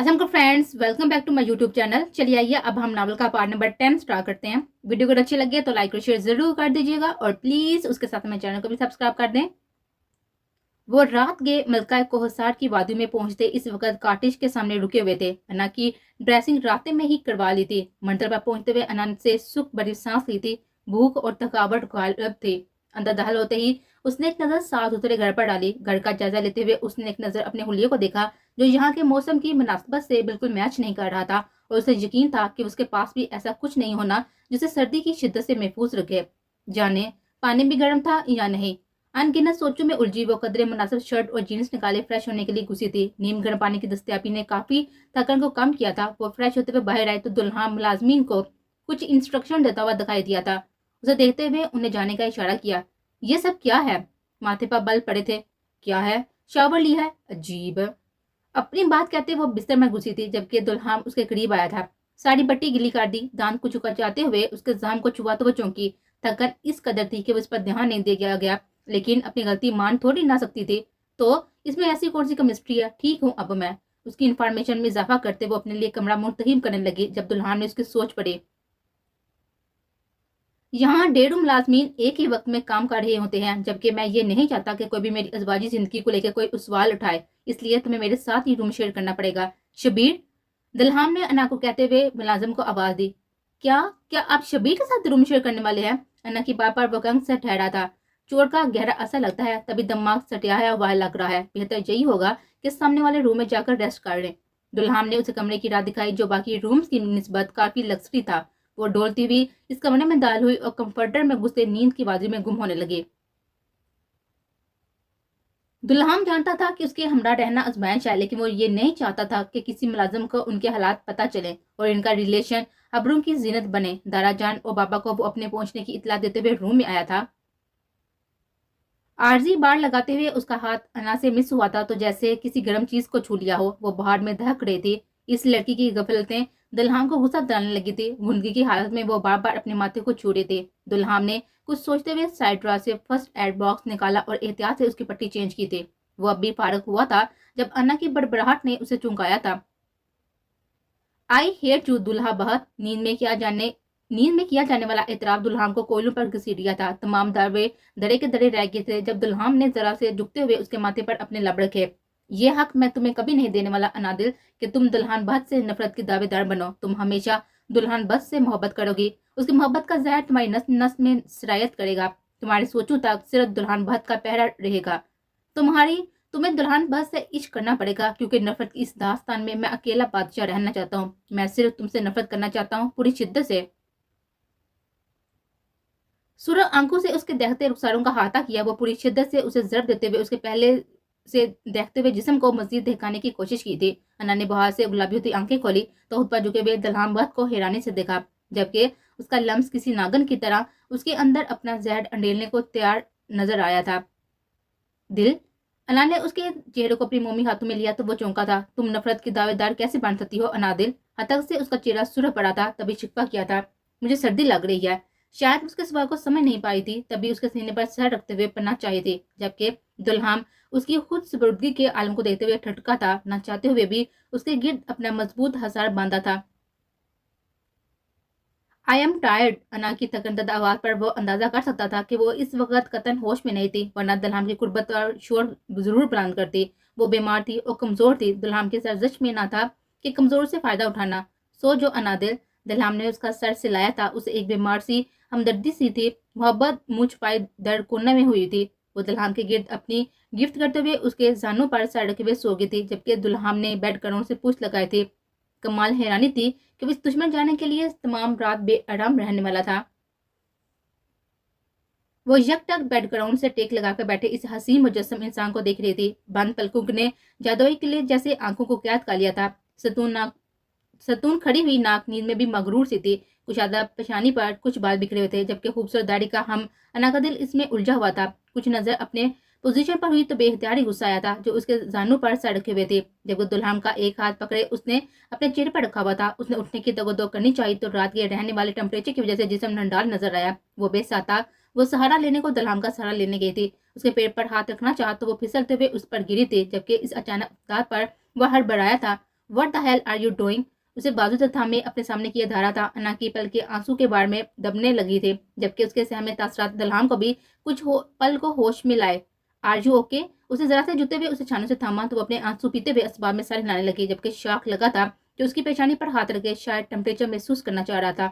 Aslam friends, welcome back to my YouTube channel. चलिए आइए अब हम नावल का पार्ट नंबर 10 स्टार्ट करते हैं। वीडियो अगर अच्छी लगे तो लाइक और शेयर जरूर कर दीजिएगा और प्लीज उसके साथ हमारे चैनल को भी सब्सक्राइब कर दें। वो रात गए मलका कोहसार की वादी में पहुंचते इस वक्त काटिश के सामने रुके हुए थे। अन्ना की ड्रेसिंग रातें में ही करवा ली थी। मंजिल पर पहुंचते हुए अन्ना से सुख भरी सांस ली थी। भूख और थकावट गायब थी। अंदर दाखिल होते ही उसने एक नजर साफ सुथरे घर पर डाली। घर का जायजा लेते हुए उसने एक नजर अपने हुलिये को देखा जो यहाँ के मौसम की मुनासिबत से बिल्कुल मैच नहीं कर रहा था और उसे यकीन था कि उसके पास भी ऐसा कुछ नहीं होना जिसे सर्दी की शिद्दत से महफूज रखे। जाने पानी भी गर्म था या नहीं। अनगिनत सोचों में उलझी वो कदरे मुनासिब शर्ट और जीन्स निकाले फ्रेश होने के लिए घुसी थी। नीम गर्म पानी की दस्तयाबी ने काफी थकन को कम किया था। वो फ्रेश होते हुए बाहर आए तो दुल्हा मुलाजमीन को कुछ इंस्ट्रक्शन देता हुआ दिखाई दिया था। उसे देखते हुए उन्हें जाने का इशारा किया। ये सब क्या है? माथे पर बल पड़े थे। क्या है? शावर लिया है? अजीब। अपनी बात कहते वो बिस्तर में घुसी थी जबकि दुल्हान उसके करीब आया था। साड़ी पट्टी गिली कर दी। दांत को चुकाते हुए उसके जाम को छुआ तो वो चौंकी। थकन इस कदर थी कि वो इस पर ध्यान नहीं दिया गया, लेकिन अपनी गलती मान थोड़ी ना सकती थी। तो इसमें ऐसी कौन सी केमिस्ट्री है? ठीक हूँ अब मैं। उसकी इंफॉर्मेशन में इजाफा करते वो अपने लिए कमरा मुंतहिब करने लगी जब दुल्हान ने उसकी सोच पड़ी। यहाँ 1.5 मुलाजमीन एक ही वक्त में काम कर रहे होते हैं, जबकि मैं ये नहीं चाहता कि कोई भी मेरी अजवाजी जिंदगी को लेकर कोई सवाल उठाए, इसलिए तुम्हें मेरे साथ ही रूम शेयर करना पड़ेगा। शबीर, दिलहाम ने अन्ना को कहते हुए मुलाजिम को आवाज दी। क्या क्या आप शबीर के साथ रूम शेयर करने वाले हैं? अन्ना की बात पर वो कंग से ठहरा था। चोर का गहरा असर लगता है, तभी दिमाग सटिया है वह लग रहा है। बेहतर यही होगा कि सामने वाले रूम में जाकर रेस्ट कर लें। दुल्हाम ने उसे कमरे की राह दिखाई जो बाकी रूम्स की निस्बत काफी लग्जरी था। वो डोलती हुई इस कमरे में दाखिल हुई और कंफर्टर में घुसते नींद की वादी में गुम होने लगे। दुल्हाम जानता था कि उसके हमरा रहना आजमाइश है, लेकिन वो ये नहीं चाहता था कि किसी मुलाजिम को उनके हालात पता चले और इनका रिलेशन अबरों की जीनत बने। दारा जान और बाबा को वो अपने पहुंचने की इतला देते हुए रूम में आया था। आरजी बार लगाते हुए उसका हाथ अन्ना से मिस हुआ था तो जैसे किसी गर्म चीज को छू लिया हो। वो बाहर में दहक रही थी। इस लड़की की गफलतें दुल्हान को गुस्सा दिलाने लगी थी। गुंडगी की हालत में वो बार बार अपने माथे को छू रहे थे। दुल्हान ने कुछ सोचते हुए साइड ड्रॉर से फर्स्ट एड बॉक्स निकाला और एहतियात से उसकी पट्टी चेंज की थी। वो अब भी फारग हुआ था जब अन्ना की बड़बड़ाहट ने उसे चौंकाया था। आई हेट यू दुल्हा बहत। नींद में किया जाने वाला एतराफ दुल्हान को कोयलों पर घसीट था। तमाम दावे दरे के दरे रह गए थे जब दुल्हान ने जरा से झुकते हुए उसके माथे पर अपने लब रखे। ये हक मैं तुम्हें कभी नहीं देने वाला अनादिल कि तुम दुल्हान बहत से नफरत की दावेदार बनो। तुम हमेशा दुल्हान बस से मोहब्बत करोगी। उसकी मोहब्बत का जहर तुम्हारी नस नस में सिरायत करेगा। तुम्हारी सोचों तक सिर्फ दुल्हान बहत का पहरा रहेगा। तुम्हें दुल्हन बस से इश्क करना पड़ेगा, क्योंकि नफरत की इस दास्तान में मैं अकेला बादशाह रहना चाहता हूँ। मैं सिर्फ तुमसे नफरत करना चाहता हूँ, पूरी शिद्दत से। सूरज आंखों से उसके देखते रुखसारों का हाथा किया। वो पूरी शिद्दत से उसे जर्ब देते हुए उसके पहले से देखते हुए जिस्म को मजीद दहकाने की कोशिश की थी। अन्ना ने बाहर से गुलाबी होती आंखें खोली तो खुद पर झुके हुए दल्हाम बहत को हैरानी से देखा, जबकि उसका लम्स किसी नागन की तरह उसके अंदर अपना जहर अंडेलने को तैयार नजर आया था। दिल, अना ने उसके चेहरे को अपनी मोमी हाथों में लिया तो वो चौंका था। तुम नफरत की दावेदार कैसे बन सकती हो अनादिल? हतक से उसका चेहरा सुरख पड़ा था, तभी शिकवा किया था। मुझे सर्दी लग रही है। शायद उसके सवाल को समझ नहीं पाई थी, तभी उसके सीने पर सर रखते हुए पन्ना चाहिए थी, जबकि दुल्हाम उसकी खुद सुपुर्दगी के आलम को देखते हुए ठटका था। न चाहते हुए भी उसके गिर्द अपना मजबूत हसार बांधा था। I am tired. अना की थकनददा आवाज पर वो अंदाजा कर सकता था कि वो इस वक्त कतन होश में नहीं थी, वरना दुल्हाम की कुर्बत और शोर जरूर बुलंद करती। वो बीमार थी और कमजोर थी। दुल्हाम के सर्जिश में ना था कि कमजोर से फायदा उठाना। सो जो अनादिल। दुल्हाम ने उसका सर सिलाया था। उसे एक बीमार सी हमदर्दी सी थी। मोहब्बत मुंह छुपाए दर्द कोने में हुई थी। वो दुल्हाम के गिर्द अपनी गिफ्ट करते हुए उसके जानों पर सर रखे हुए सो गई थी, जबकि दुल्हाम ने बेड करों से पूछ लगाए थे। कमाल हैरानी थी कि वो इस दुश्मन जाने के लिए तमाम रात बेआराम रहने वाला था। वो यकटक बेड ग्राउंड से टेक लगाकर बैठे इस हसीन मुजस्सम इंसान को देख रही थी। बंद पलकों ने जादुई किले जैसे आंखों को कैद कर लिया था। सतून खड़ी हुई नाक नींद में भी मगरूर सी थी। कुशादा पेशानी पर कुछ बाल बिखरे हुए थे, जबकि खूबसूरत दाढ़ी का हम अना का दिल इसमें उलझा हुआ था। कुछ नजर अपने पोजीशन पर हुई तो बेहतियारी गुस्सा आया था जो उसके जानों पर सर रखे हुए थे। जब वो दुल्हन का एक हाथ पकड़े उसने अपने चेहरे पर रखा हुआ था। उसने उठने की दगो दो करनी चाहिए तो रात के रहने वाले टेम्परेचर की वजह से जिसम नंडाल नजर आया। वो बेसाता। वो सहारा लेने को दुल्हन का सहारा लेने गई थी। उसके पेट पर हाथ रखना चाहा तो वो फिसलते हुए उस पर गिरी थी, जबकि इस अचानक दाद पर वह हड़बड़ाया था। What the hell are you doing? उसे बाजू से थामे अपने सामने किए धारा था। अन्ना की पल के आंसू के बाढ़ में दबने लगी थे, जबकि उसके सहमे तासरात दुल्हान को भी कुछ पल को होश में लाए। Are you okay? उसे जरा से जुते हुए उसे छानों से थामा तो वो अपने आंसू पीते हुए असबाब में सर हिलाने लगी, जबकि शौक लगा था कि उसकी पेशानी पर हाथ रखे शायद टेम्परेचर महसूस करना चाह रहा था।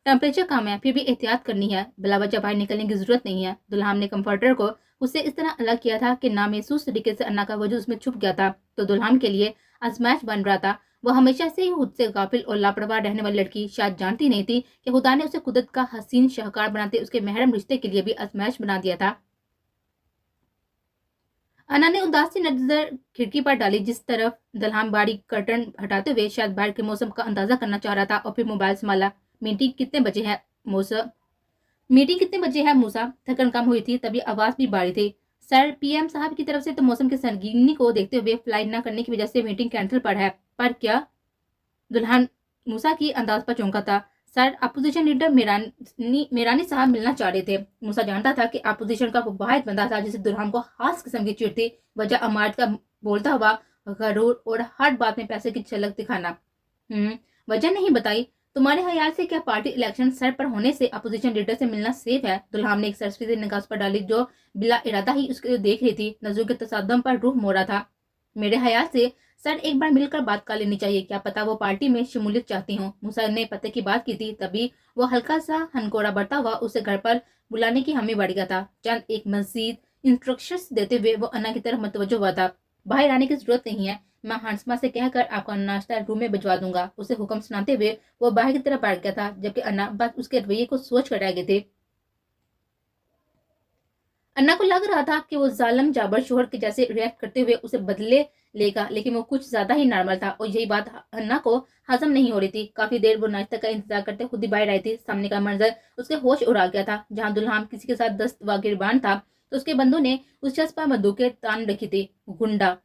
टेम्परेचर कम है, फिर भी एहतियात करनी है, बिला वजह बाहर निकलने की जरूरत नहीं है। दुल्हान ने कंफर्टर को उससे इस तरह अलग किया था कि नामहसूस तरीके से अन्ना का वजूद उसमें छुप गया था, तो दुल्हान के लिए आजमाइश बन रहा था। वो हमेशा से ही खुद से गाफिल और लापरवाह रहने वाली लड़की शायद जानती नहीं थी कि खुदा ने उसे कुदरत का हसीन शाहकार बनाते उसके महरम रिश्ते के लिए भी आजमाइश बना दिया था। अन्ना ने उदासी नजर खिड़की पर डाली, जिस तरफ दुल्हान बारी कर्टन हटाते हुए शायद बाहर के मौसम का अंदाजा करना चाह रहा था, और फिर मोबाइल संभाला। मीटिंग कितने बजे है मूसा? मीटिंग कितने बजे है मूसा? थकन कम हुई थी, तभी आवाज भी बारी थी। सर, पीएम साहब की तरफ से तो मौसम की संगीनी को देखते हुए फ्लाइट न करने की वजह से मीटिंग कैंसिल पर है। पर क्या? दुल्हन मूसा की अंदाज पर चौंका था। सर, अपोजिशन लीडर मेरानी साहब मिलना चाह रहे थे। मूसा जानता था कि अपोजिशन का वो वाहिद बंदा था जिसे दुल्हन को खास किस्म की चिढ़ थी। वजह अमारत का बोलता हुआ गरूर और हर बात में पैसे की झलक दिखाना। वजह नहीं बताई। तुम्हारे ख्याल से क्या पार्टी इलेक्शन सर पर होने से अपोजिशन लीडर से मिलना सेफ है? दुल्हन ने एक सरसरी निगाह पर डाली, जो बिला इरादा ही उसके देख रही थी। नजरों के तसादम पर रूह मोड़ा था। मेरे ख्याल से सर एक बार मिलकर बात कर लेनी चाहिए, क्या पता वो पार्टी में शमूलियत चाहती हूँ। मूसा ने पते की बात की थी, तभी वो हल्का सा हनकोरा बढ़ता हुआ उसे घर पर बुलाने की हामी बढ़ गया था। चंद एक मजीद इंस्ट्रक्शंस देते हुए वो अन्ना की तरफ मतवज्जो हुआ था। बाहर आने की जरूरत नहीं है, मैं हांसमा से कहकर आपका नाश्ता रूम में भिजवा दूंगा। उसे हुक्म सुनाते हुए वो बाहर की तरफ बढ़ गया था, जबकि अन्ना बस उसके रवैये को सोच कर रह गए थे। अन्ना को लग रहा था कि वो जालिम जाबर शोहर के जैसे रिएक्ट करते हुए उसे बदले लेगा, लेकिन वो कुछ ज्यादा ही नॉर्मल था, और यही बात अन्ना को हजम नहीं हो रही थी। काफी देर वो नाश्ता का इंतजार करते खुद ही बाहर आई थी। सामने का मंजर उसके होश उड़ा गया था। जहाँ दुल्हन किसी के साथ दस्त व गिरबान था, तो उसके बंदों ने उस शख्स पर बंदूकें तान रखी थी। गुंडा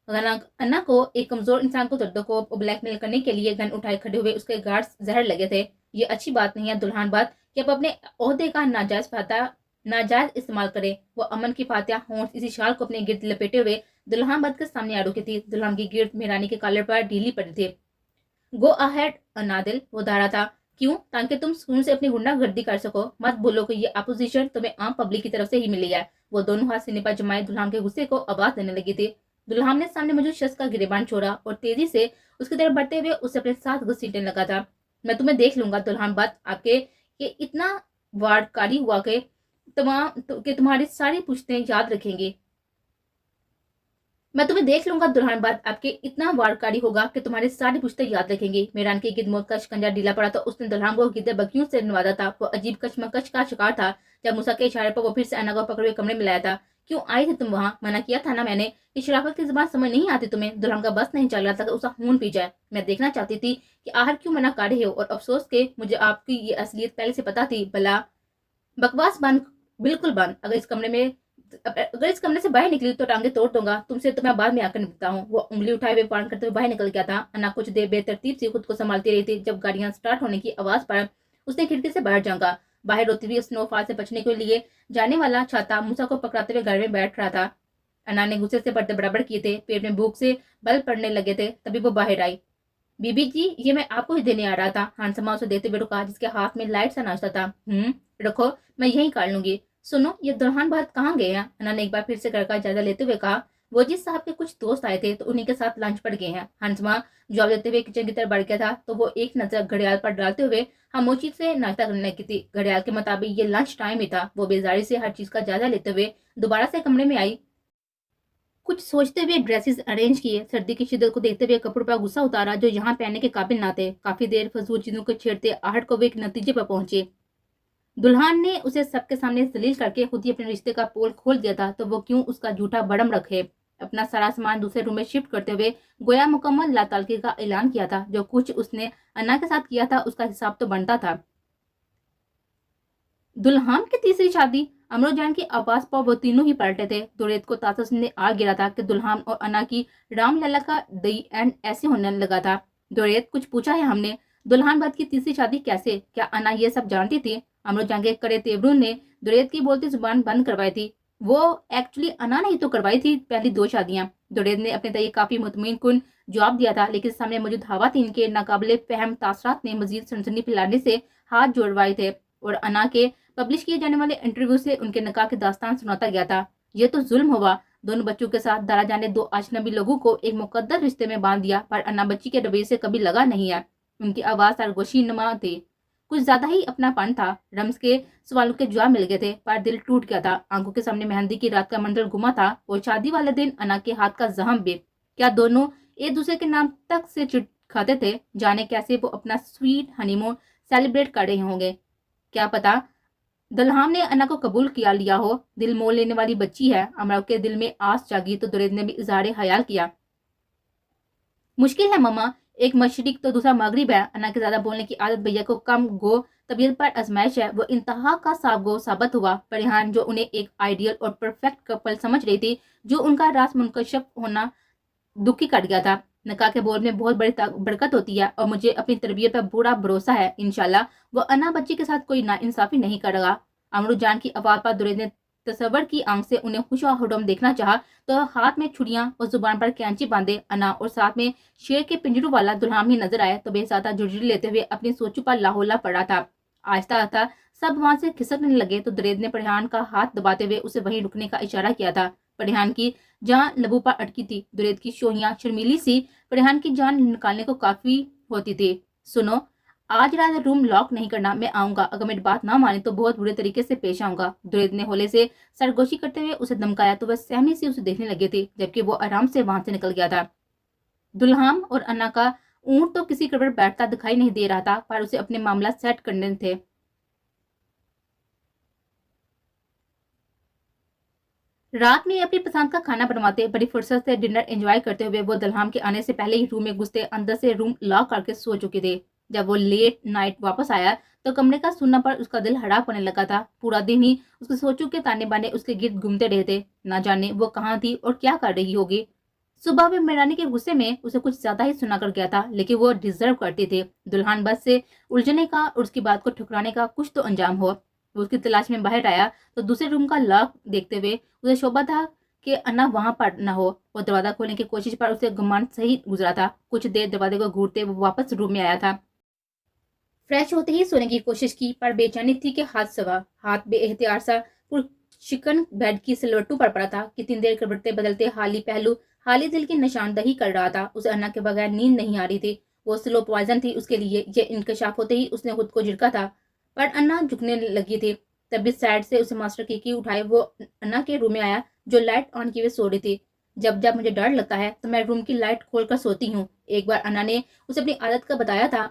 अन्ना को एक कमजोर इंसान को दर्दों को ब्लैकमेल करने के लिए गन उठाए खड़े हुए उसके गार्ड्स जहर लगे थे। ये अच्छी बात नहीं है दुल्हन बात कि अब अपने ओहदे का नाजायज इस्तेमाल करे। वो अमन की फातिया होंठ इसी शाल को अपने गिर्द लपेटे हुए दुल्हन बद के सामने आ रुकी थी। दुल्हन की गिर्द मेहरानी के कॉलर पर ढीली पड़ी थी। गो अहेड नादिल, वो धारा था। क्यों? ताकि तुम सुकून से अपनी गुंडागर्दी कर सको। मत बोलो कि ये अपोजिशन तुम्हें आम पब्लिक की तरफ से ही मिली है। वो दोनों हाथ सीने पर जमाए दुल्हन के गुस्से को आवाज देने लगी थी। दुल्हन ने सामने मौजूद शख्स का गिरेबान छोड़ा और तेजी से उसकी तरफ बढ़ते हुए उसे अपने साथ घसीटने लगा था। मैं तुम्हें देख लूंगा दुल्हन बात आपके कि इतना वारकारी हुआ कि तुम्हारी सारी पुश्तें याद रखेंगी। मैं तुम्हें देख लूंगा दुल्हन बात आपके इतना वारकारी होगा कि तुम्हारी सारी पुश्तें याद रखेंगी। मेहरान की गिद्ध मौत का शिकंजा ढीला पड़ा तो उसने दुल्हन को गिद्ध बकियों से नवाजा था। वो अजीब कशमकश का शिकार था। जब मूसा के इशारे पर वो फिर से अन्ना को पकड़े हुए कमरे में लाया था। क्यों आई थी तुम वहां? मना किया था ना मैंने कि शराफत की जुबान समझ नहीं आती तुम्हें। दुल्हन का बस नहीं चल रहा था कि उसका खून पी जाए। मैं देखना चाहती थी कि आखिर क्यों मना कर रहे हो, और अफसोस के मुझे आपकी ये असलियत पहले से पता थी। भला बकवास बंद, बिल्कुल बंद। अगर इस कमरे से बाहर निकली तो टांगे तोड़ दूंगा। तुमसे तो मैं बाद में आकर निपटता हूँ। वो उंगली उठाए हुए पान करते हुए बाहर निकल गया था। अन्ना कुछ देर बेतरतीब से खुद को संभालती रही थी। जब गाड़ियां स्टार्ट होने की आवाज पर उसने खिड़की से बाहर झांका। बाहर रोती हुई स्नोफॉल से बचने के लिए जाने वाला छाता मूसा को पकड़ाते हुए घर में बैठ रहा था। अन्ना ने गुस्से से पर्दे बराबर किए थे, पेट में भूख से बल पड़ने लगे थे। तभी वो बाहर आई। बीबी जी, ये मैं आपको ही देने आ रहा था। हांसमा उसे देते हुए रुका, जिसके हाथ में लाइट सा नाश्ता था। रखो, मैं यहीं काट लूंगी। सुनो, ये दुल्हन बात कहाँ गए हैं? अन्ना ने एक बार फिर से घर का जायजा लेते हुए कहा। वो जिस साहब के कुछ दोस्त आए थे तो उन्हीं के साथ लंच पर गए हैं। हांसमा जवाब देते हुए किचन की तरफ बढ़ गया था, तो वो एक नजर घड़ियाल पर डालते हुए खामोशी से नाश्ता करने लगी थी। घड़ियाल के मुताबिक ये लंच टाइम ही था। वो बेजारी से हर चीज का जायजा लेते हुए दोबारा से कमरे में आई। कुछ सोचते हुए ड्रेसेस अरेंज किए। सर्दी की शिद्दत को देखते हुए कपड़ों पर गुस्सा उतारा जो यहाँ पहनने के काबिल ना थे। काफी देर फजूल चीजों को छेड़ते आहट को वे एक नतीजे पर पहुंचे। दुल्हन ने उसे सबके सामने जलील करके खुद ही अपने रिश्ते का पोल खोल दिया था, तो वो क्यों उसका झूठा बड़म रखे। अपना सारा सामान दूसरे रूम में शिफ्ट करते हुए गोया मुकम्मल लातालगी का ऐलान किया था। जो कुछ उसने अन्ना के साथ किया था उसका हिसाब तो बनता था। दुल्हन की तीसरी शादी। अमरो जान की आवाज पर वो तीनों ही पलटे थे। दुरेत को तासस ने आ गिरा था कि दुल्हन और अन्ना की रामलला का दी एंड ऐसे होने लगा था। दुरेत, कुछ पूछा है हमने? दुल्हन बाद की तीसरी शादी कैसे? क्या अन्ना ये सब जानती थी? अमरो जान के कड़े तेवरों ने दुरेत की बोलती जुबान बंद करवाई थी। वो एक्चुअली अना ने ही तो करवाई थी पहली 2 शादियां। दुरेद ने अपने तय काफी मुतमईन कुन जवाब दिया था, लेकिन सामने मौजूद खवातीन के नाकाबिले फहम तासरात ने मजीद सनसनी फैलाने से हाथ जोड़वाए थे और अना के पब्लिश किए जाने वाले इंटरव्यू से उनके निकाह की दास्तान सुनाता गया था। ये तो जुल्म हुआ, दोनों बच्चों के साथ दारा जाने 2 अजनबी लोगों को एक मुकद्दर रिश्ते में बांध दिया, पर अन्ना बच्ची के रवैये से कभी लगा नहीं है। उनकी आवाज सरगोशी नुमा थी, कुछ ज्यादा ही अपनापन था। रम्स के सवालों के जवाब मिल गए थे, पर दिल टूट गया था। आंखों के सामने मेहंदी की रात का मंजर गुमा था और शादी वाले दिन अना के हाथ का जहम भी। क्या दोनों एक दूसरे के नाम तक से चिट खाते थे? जाने कैसे वो अपना स्वीट हनीमून सेलिब्रेट कर रहे होंगे। क्या पता दुल्हान ने अन्ना को कबूल किया लिया हो। दिल मोल लेने वाली बच्ची है। अमरा के दिल में आस जागी तो दुरेद ने भी इजहार ख्याल किया। मुश्किल है मम्मा, एक मशरिक तो दूसरा मगरिब है। अन्ना के ज्यादा बोलने की आदत भैया को कम गो तबीयत पर आजमाइश है। वो इंतहा का साबगो साबित हुआ। परिहान जो उन्हें एक आइडियल और परफेक्ट कपल समझ रही थी, जो उनका रास मुनकशफ होना दुखी कट गया था। निकाह के बोल में बहुत बड़ी बरकत होती है और मुझे अपनी तरबियत पर पूरा भरोसा है। इंशाल्लाह वो अन्ना बच्ची के साथ कोई नाइंसाफी नहीं करेगा। अमरू जान की आवाज पर दुरेद ने तसव्वुर की आंख से उन्हें खुश और हुडम देखना चाहा तो हाथ में छुड़ियां और जुबान पर कैंची बांधे अन्ना और साथ में शेर के पिंजरों वाला दुल्हान भी नजर आए तो बेसाता जुर्जरी लेते हुए अपनी सोचों पर लाहौला पड़ा था। आहिस्ता आहिस्ता सब वहां से खिसकने लगे तो दुरेद ने परिहान का हाथ दबाते हुए उसे वहीं रुकने का इशारा किया था। परिहान की जान लबू पर अटकी थी। दुरेद की शोहियां शर्मीली सी परिहान की जान निकालने को काफी होती थी। सुनो, आज रात रूम लॉक नहीं करना, मैं आऊंगा। अगर मेरी बात ना माने तो बहुत बुरे तरीके से पेश आऊंगा। दुरेद ने होले से सरगोशी करते हुए उसे धमकाया तो वह सहमी से उसे देखने लगे थे, जबकि वो आराम से वहां से निकल गया था। दुल्हान और अन्ना का ऊंट तो किसी कबर बैठता दिखाई नहीं दे रहा था, पर उसे अपने मामला सेट करने थे। रात में अपनी पसंद का खाना बनवाते, बड़ी फुर्सत से डिनर एंजॉय करते हुए वो दुल्हान के आने से पहले ही रूम में घुसते अंदर से रूम लॉक करके सो चुके थे। जब वो लेट नाइट वापस आया तो कमरे का सुनना पर उसका दिल हड़ाप होने लगा था। पूरा दिन ही उसके सोचों के ताने बाने उसके गिर्द घूमते रहे थे। ना जाने वो कहाँ थी और क्या कर रही होगी। सुबह में मिलाने के गुस्से में उसे कुछ ज्यादा ही सुना कर गया था, लेकिन वो डिजर्व करती थी। दुल्हान बस से उलझने का और उसकी बात को ठुकराने का कुछ तो अंजाम हो। वो उसकी तलाश में बाहर आया तो दूसरे रूम का लॉक देखते हुए उसे शोभा था कि अन्ना वहां पर न हो। वो दरवाजा खोलने की कोशिश पर उसे गुमान सही गुजरा था। कुछ देर दरवाजे को घूरते वो वापस रूम में आया था। फ्रेश होते ही सोने की कोशिश की, पर बेचैनी थी कि हाथ सवा हाथ बेएहतियार सा चिकन बेड की सिलवटू पर पड़ा था। कितनी देर करवटते बदलते हाली पहलू हाली दिल की निशानदही कर रहा था। उसे अन्ना के बगैर नींद नहीं आ रही थी। वो स्लो पॉइजन थी उसके लिए। ये इंकशाफ होते ही उसने खुद को झिड़का था, पर अन्ना झुकने लगी थी। तभी साइड से उसे मास्टर की उठाए वो अन्ना के रूम में आया, जो लाइट ऑन किए सो रही थी। जब जब मुझे डर लगता है तो मैं रूम की लाइट खोलकर सोती हूँ, एक बार अन्ना ने उसे अपनी आदत का बताया था।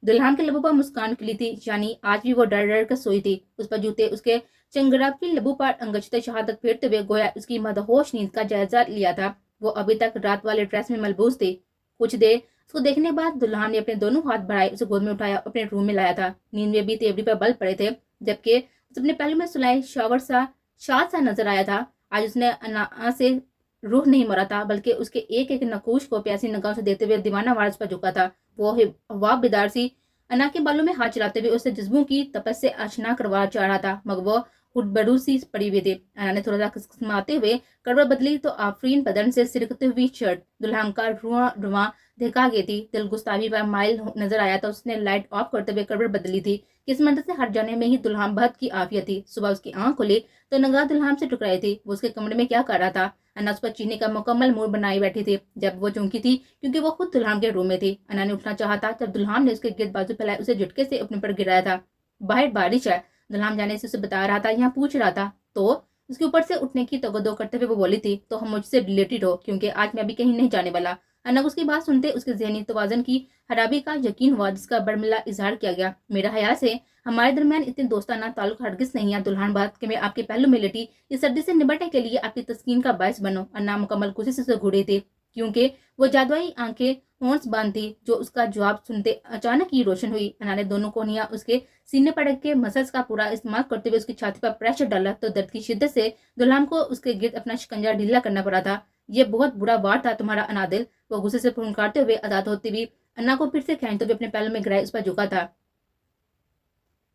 दुल्हन के लबों पर मुस्कान खिली थी, यानी आज भी वो डर डर कर सोई थी। उस पर जूते उसके चंगराफी लबों पर अंगचते शहादत फेरते हुए गोया उसकी मदहोश नींद का जायजा लिया था। वो अभी तक रात वाले ड्रेस में मलबूस थी। कुछ देर उसको देखने बाद दुल्हन ने अपने दोनों हाथ बढ़ाए उसे गोद में उठाया, अपने रूम में लाया था। नींद में भी तेवड़ी पर बल पड़े थे, जबकि उसे अपने पहलू में सुलाए शावर सा शाद सा नजर आया था। आज उसने अन्ना से रूह नहीं मरा था, बल्कि उसके एक एक नकूश को प्यासी निगाहों से देखते हुए दीवाना वारस पर झुका था। वो हवा बेदार सी अन्ना के बालों में हाथ चलाते हुए उसे जज्बों की तपस से आशना करवा चाह रहा था, मगर वो हुडबड़ू सी पड़ी हुई थी। अन्ना ने थोड़ा सा खिसखिसाते हुए करवट बदली तो आफरीन बदन से सिरकती हुई शर्ट दुल्हन का रुआ रुआ देखा गई थी। दिल गुस्तावी पर माइल नजर आया तो उसने लाइट ऑफ करते हुए करवट बदली थी। किस मंदिर से हट जाने में ही दुल्हन बहुत की आफियत थी। सुबह उसकी आंख खुली तो नगाह दुल्हन से टकराई थी। वो उसके कमरे में क्या कर रहा था? अन्ना उस पर चीनी का मुकम्मल मूड बनाई बैठी थी। जब वो चौंकी थी क्योंकि वो खुद दुल्हन के रूम में थी। अन्ना ने उठना चाहा था जब दुल्हन ने उसके गिर्द बाजू फैलाए उसे झटके से अपने पर गिराया था। बाहर बारिश है, दुल्हन जाने से उसे बता रहा था, यहाँ पूछ रहा था। तो उसके ऊपर से उठने की तगदो करते हुए वो बोली थी, तो हम मुझसे रिलेटेड हो, क्योंकि आज मैं भी कहीं नहीं जाने वाला। अन्ना उसकी बात सुनते उसके जहनी तवाजन की खराबी का यकीन हुआ, जिसका बड़मिला इजहार किया गया। मेरा ख्याल से हमारे दरमियान इतने दोस्ताना ताल्लुक हरगिज नहीं है दुल्हन बात कि मैं आपके पहलू में लेटी इस सर्दी से निपटने के लिए आपकी तस्कीन का बायस बनो। अन्ना मुकम्मल कोशिश से घूरे थे, क्योंकि वो जादुई आंखें होंस बांध थी। जो उसका जवाब सुनते अचानक ही रोशन हुई। अन्ना ने दोनों कोहनियां उसके सीने पर रख के मसल्स का पूरा इस्तेमाल करते हुए उसकी छाती पर प्रेशर डाला तो दर्द की शिद्दत से दुल्हन को उसके गिर्द अपना शिकंजा ढीला करना पड़ा था। ये बहुत बुरा वार था तुम्हारा अनादिल। वो गुस्से से फुनकारते हुए आजाद होती हुई अन्ना को फिर से खींचते हुए अपने पैरों में गिराए उस पर झुका था।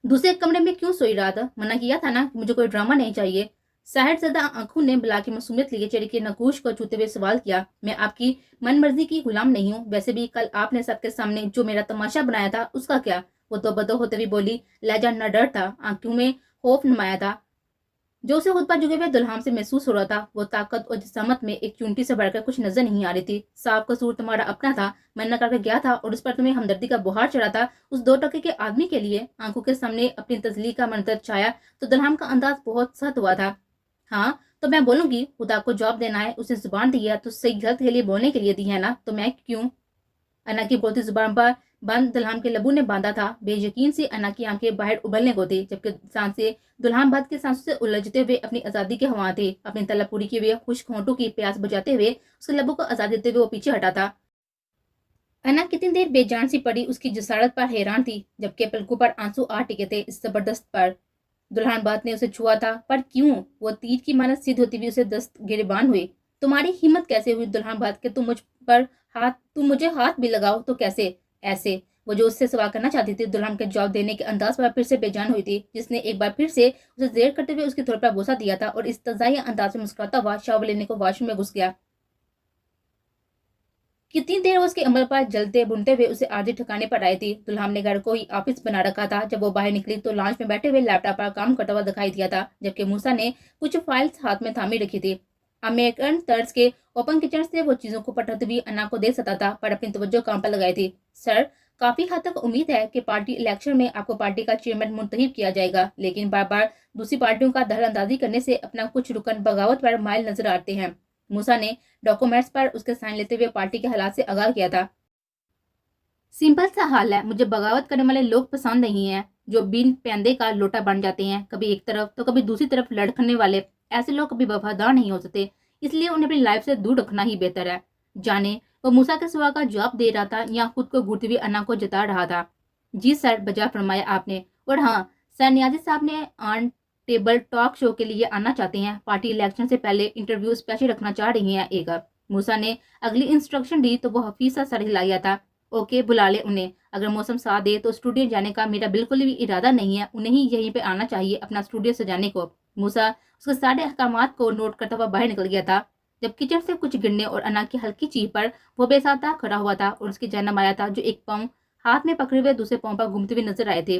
दूसरे कमरे में क्यों सोई रहा था? मना किया था ना कि मुझे कोई ड्रामा नहीं चाहिए। साहिरज़दा आंखों ने बुला के मासूमियत लिए चेहरे के नकूश को छूते हुए सवाल किया, मैं आपकी मन मर्जी की गुलाम नहीं हूँ। वैसे भी कल आपने सबके सामने जो मेरा तमाशा बनाया था उसका क्या? वो तो बदो होते हुए बोली, लहजा न डर था, आंखों में खौफ नुमाया था जो उसे खुद पर झुके हुए दुल्हान से महसूस हो रहा था। वो ताकत और जिसामत में एक चूंटी से बढ़कर कुछ नजर नहीं आ रही थी। साफ कसूर तुम्हारा अपना था, मन्ना करके गया था और उस पर तुम्हें हमदर्दी का बुहार चढ़ा था। उस 2 टके के आदमी के लिए आंखों के सामने अपनी तजली का मंजर छाया तो दुल्हान का अंदाज बहुत सख्त हुआ था। हाँ तो मैं बोलूंगी, खुदा को जवाब देना है, उसे जुबान दी है तो सही गलत के लिए बोलने के लिए दी है ना, तो मैं क्यों? अन्ना की बोलती जुबान पर बंद दुल्हान के लबू ने बांधा था। बेयकीन से अन्ना की आंखें बाहर उबलने को थी, जबकि सांसें दुल्हान भद के सांसों से उलझते हुए अपनी आजादी के हवा थे। अपनी तलब पूरी किए हुए खुश्क होंठों की प्यास बुझाते हुए उसके लबों को आजाद देते हुए वो पीछे हटा था। अन्ना कितनी देर बेजान सी पड़ी उसकी जसारत पर हैरान थी, जबकि पलकों पर आंसू आ टिके थे इस जबरदस्त पर। दुल्हान बात ने उसे छुआ था, पर क्यों? वो तीर की मानस सिद्ध होती हुई उसे दस्त गिरबान हुई। तुम्हारी हिम्मत कैसे हुई दुल्हान बात के तुम मुझे हाथ भी लगाओ तो कैसे? ऐसे वो जो उससे सवाल करना चाहती थी दुल्हन के जवाब देने के अंदाज पर फिर से बेजान हुई थी, जिसने एक बार फिर से उसे जेर करते हुए उसके थोड़े पर बोसा दिया था और इस तजाई अंदाज में मुस्कुराता हुआ शावर लेने को वॉशरूम में घुस गया। कितनी देर वो उसके अमल पर जलते बुनते हुए उसे आधी ठिकाने पर आई थी। दुल्हन ने घर को ही ऑफिस बना रखा था। जब वो बाहर निकली तो लॉन्च में बैठे हुए लैपटॉप पर काम करता हुआ दिखाई दिया था, जबकि मूसा ने कुछ फाइल्स हाथ में थामी रखी थी। अमेरिकन तर्ज के ओपन किचन से वो चीजों को पटकते हुए अन्ना को देख सकता था, पर अपनी तवज्जो काम पर लगाई थी। सर, काफी हद तक उम्मीद है कि पार्टी इलेक्शन में आपको पार्टी का चेयरमैन मुंतखब किया जाएगा, लेकिन बार बार दूसरी पार्टियों का दखल अंदाजी करने से अपना कुछ रुकन बगावत पर माइल नजर आते हैं। मूसा ने डॉक्यूमेंट्स पर उसके साइन लेते हुए पार्टी के हालात से आगाह किया था। सिंपल सा हाल है, मुझे बगावत करने वाले लोग पसंद नहीं है, जो बिन पैंदे का लोटा बन जाते हैं, कभी एक तरफ तो कभी दूसरी तरफ लड़खने वाले। ऐसे लोग कभी वफादार नहीं हो सकते, इसलिए उन्हें अपनी लाइफ से दूर रखना ही बेहतर है। जाने वो मूसा के सवाल का जवाब दे रहा था या खुद को घूरती हुई अन्ना को जता रहा था। जी सर, बजा फरमाया आपने। और हाँ सर, नियाजी साहब ने ऑन टेबल टॉक शो के लिए आना चाहते हैं। पार्टी इलेक्शन से पहले इंटरव्यू स्पेशल रखना चाह रही हैं एक। मूसा ने अगली इंस्ट्रक्शन दी तो वो हफीज सा सर हिलाया था। ओके, बुला ले उन्हें। अगर मौसम साथ दे तो स्टूडियो जाने का मेरा बिल्कुल भी इरादा नहीं है, उन्हें ही यहीं पे आना चाहिए अपना स्टूडियो सजाने को। मूसा उसके सारे अहकामात को नोट करता हुआ बाहर निकल गया था, जब किचन से कुछ गिरने और अन्ना की हल्की चीख पर वो बेसाता खड़ा हुआ था और उसकी जहनम आया था, जो एक पाँव हाथ में पकड़े हुए दूसरे पाँव पर घूमते हुए नजर आए थे।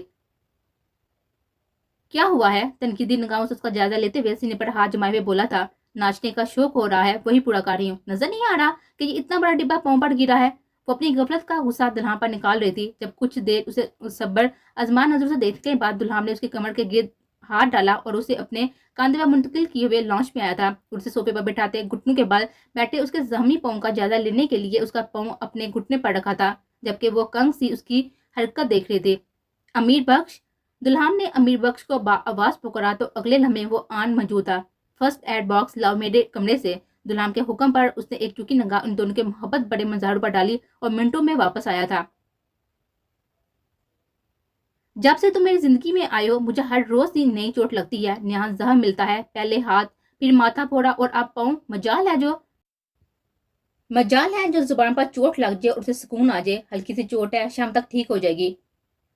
क्या हुआ है? तनकीदी निगाहों से उसका जायजा लेते हुए सीने पर हाथ जमाए हुए बोला था। नाचने का शौक हो रहा है, वही पूरा कर रही हूँ। नजर नहीं आ रहा कि ये इतना बड़ा डिब्बा पाँव पर गिरा है? वो अपनी गफलत का गुस्सा दुल्हन पर निकाल रही थी, जब कुछ देर उसे सब्र आजमान नजर से देखने के बाद दुल्हन ने उसके कमर के गिर्द हाथ डाला और उसे अपने कंधे पर मुंतकिल किए हुए लॉन्च में आया था। उसे सोफे पर बिठाते घुटनों के बल बैठे उसके जख्मी पाँव का जायजा लेने के लिए उसका पाँव अपने घुटने पर रखा था, जबकि वो कंग सी उसकी हरकत देख रहे थे। अमीर बख्श। दुल्हन ने अमीर बख्श को आवाज पुकारा तो अगले लम्हे वो आन मौजूद था। फर्स्ट एड बॉक्स लाओ मेरे कमरे से। दुल्हन के हुक्म पर उसने एक चुकी निगाह उन दोनों के मोहब्बत बड़े मंजारों पर डाली और मिनटों में वापस आया था। जब से तुम मेरी जिंदगी में आए हो मुझे हर रोज ही नई चोट लगती है, नया जख्म मिलता है, पहले हाथ फिर माथा फोड़ा और अब पाँव। मजाल है जो जुबान पर चोट लग जाए और उसे सुकून आ जाए। हल्की सी चोट है, शाम तक ठीक हो जाएगी।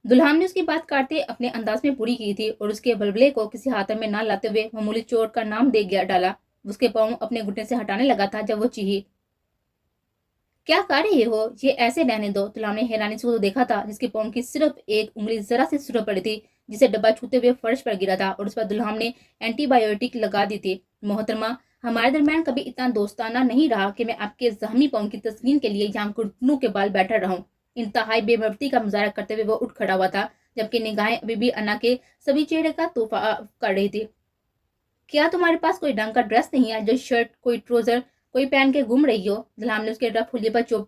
दुल्हन ने उसकी बात काटते अपने अंदाज में पूरी की थी और उसके बलबले को किसी हाथ में न लाते हुए मामूली चोट का नाम दे गया डाला। उसके पाँव अपने घुटने से हटाने लगा था जब वो चीही। क्या कर रहे हो? ये ऐसे रहने दो। दुल्हन ने हैरानी से वो देखा था जिसके पाँव की सिर्फ एक उंगली जरा सी सुरख पड़ी थी, जिसे डब्बा छूते हुए फर्श पर गिरा था और उस पर दुल्हन ने एंटीबायोटिक लगा दी थी। मोहतरमा, हमारे दरमियान कभी इतना दोस्ताना नहीं रहा कि मैं आपके जख्मी पाँव की तस्कीन के लिए यहाँ घुटनों के बाल बैठा रहूं। इंतहाई बेमर्ती का मुजाहरा करते हुए वो उठ खड़ा हुआ था, जबकि निगाहें अभी भी अन्ना के सभी चेहरे का तोहफा कर रही थी। क्या तुम्हारे पास कोई ढंग का ड्रेस नहीं है जो शर्ट कोई ट्राउजर कोई पहन के घूम रही हो? दुल्हन ने उसके रफ हुलिये पर चोट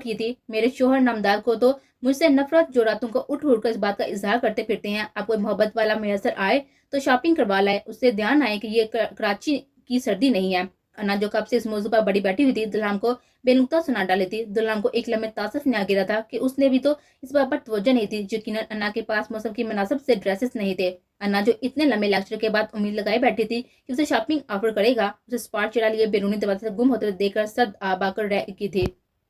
की थी। मेरे शोहर नामदार को तो मुझसे नफरत, जो रातों को उठ उठ कर इस बात का इजहार करते फिरते हैं। आप कोई मोहब्बत वाला मैसर आए तो शॉपिंग करवा लाए, उससे ध्यान आए कि ये कराची की सर्दी नहीं है। अन्ना जो कब से इस मौजू पर बड़ी बैठी हुई थी दुल्हन को बेनुक्ता सुना डाली थी। दुल्हन को एक लम्हे तासफ न गिरा था कि उसने भी तो इस बात पर तवज्जो नहीं थी। यकीनन अन्ना के पास मौसम की मुनासिब से ड्रेसेस नहीं थे। अन्ना जो इतने लंबे लेक्चर के बाद उम्मीद लगाई बैठी थी कि उसे शॉपिंग ऑफर करेगा, उसे स्पॉट चढ़ा लिए बैरूनी दरवाजे से गुम होते हुए देखकर सद आबाकर रह की थी।